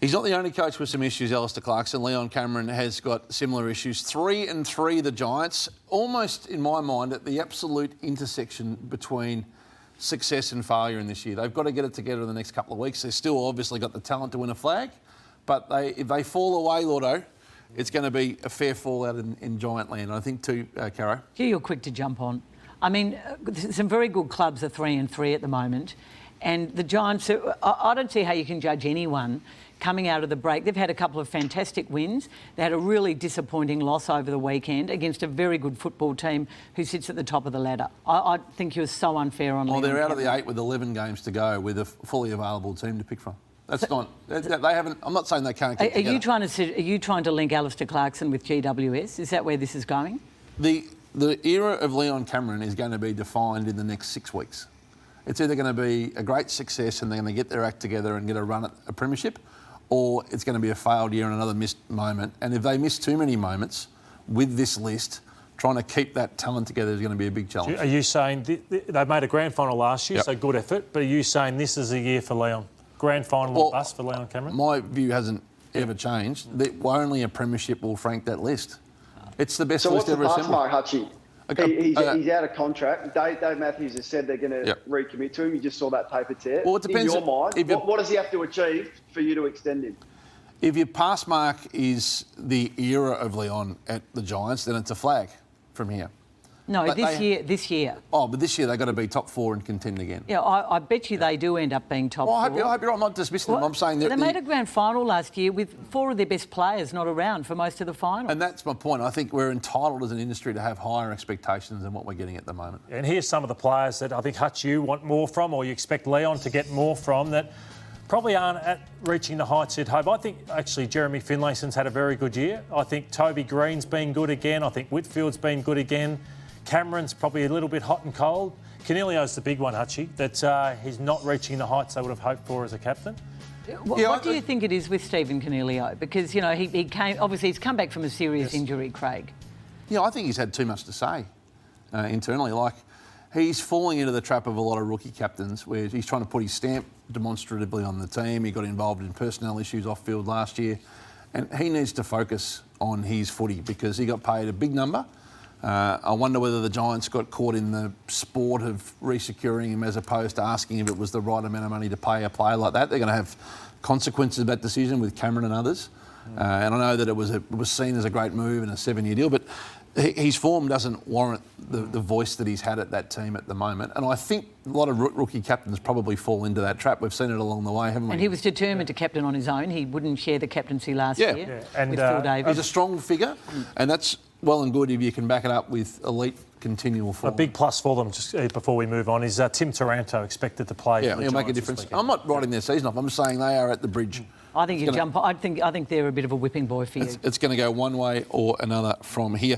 He's not the only coach with some issues, Alistair Clarkson. Leon Cameron has got similar issues. 3-3, the Giants, almost, in my mind, at the absolute intersection between success and failure in this year. They've got to get it together in the next couple of weeks. They've still obviously got the talent to win a flag, but if they fall away, Lordo, it's going to be a fair fallout in Giant land. I think too, Caro. Yeah, you're quick to jump on. I mean, some very good clubs are 3-3 at the moment, and the Giants, I don't see how you can judge anyone coming out of the break. They've had a couple of fantastic wins. They had a really disappointing loss over the weekend against a very good football team who sits at the top of the ladder. I think you're so unfair on Leon. Well, they're out Cameron. of the 8 with 11 games to go with a fully available team to pick from. That's not... They haven't... I'm not saying they can't get together. Are you trying to link Alistair Clarkson with GWS? Is that where this is going? The era of Leon Cameron is going to be defined in the next 6 weeks. It's either going to be a great success and they're going to get their act together and get a run at a premiership, or it's going to be a failed year and another missed moment. And if they miss too many moments with this list, trying to keep that talent together is going to be a big challenge. Are you saying they made a grand final last year, Yep. so good effort, but are you saying this is a year for Leon? Grand final or bust for Leon Cameron? My view hasn't ever changed. Only a premiership will frank that list. It's the best list ever assembled. So what's the pass mark, Hutchie? He's out of contract. Dave Matthews has said they're going to recommit to him. You just saw that paper tear. Well, it depends. In your mind, what does he have to achieve for you to extend him? If your pass mark is the era of Leon at the Giants, then it's a flag from here. No, But this year. Oh, but this year they've got to be top 4 and contend again. Yeah, I bet you they do end up being top 4. I hope you're right. I'm not dismissing them. I'm saying they made a grand final last year with 4 of their best players not around for most of the final. And that's my point. I think we're entitled as an industry to have higher expectations than what we're getting at the moment. And here's some of the players that I think, Hutch, you want more from, or you expect Leon to get more from, that probably aren't at reaching the heights you'd hope. I think actually Jeremy Finlayson's had a very good year. I think Toby Green's been good again. I think Whitfield's been good again. Cameron's probably a little bit hot and cold. Caniglio's the big one, Hutchie, that he's not reaching the heights they would have hoped for as a captain. What do you think it is with Stephen Caniglio? Because, you know, he came... Obviously, he's come back from a serious injury, Craig. Yeah, I think he's had too much to say internally. Like, he's falling into the trap of a lot of rookie captains where he's trying to put his stamp demonstratively on the team. He got involved in personnel issues off-field last year. And he needs to focus on his footy because he got paid a big number. I wonder whether the Giants got caught in the sport of resecuring him as opposed to asking if it was the right amount of money to pay a player like that. They're going to have consequences of that decision with Cameron and others. And I know that it was seen as a great move and a 7-year deal, but his form doesn't warrant the voice that he's had at that team at the moment. And I think a lot of rookie captains probably fall into that trap. We've seen it along the way, haven't we? And he was determined to captain on his own. He wouldn't share the captaincy last year And, with Phil Davis. He's a strong figure, and that's well and good if you can back it up with elite continual form. A big plus for them, just before we move on, is Tim Taranto expected to play. Yeah, for the he'll make a Giants difference. this weekend. I'm not writing their season off. I'm just saying they are at the bridge. I think I think they're a bit of a whipping boy for you. It's going to go one way or another from here.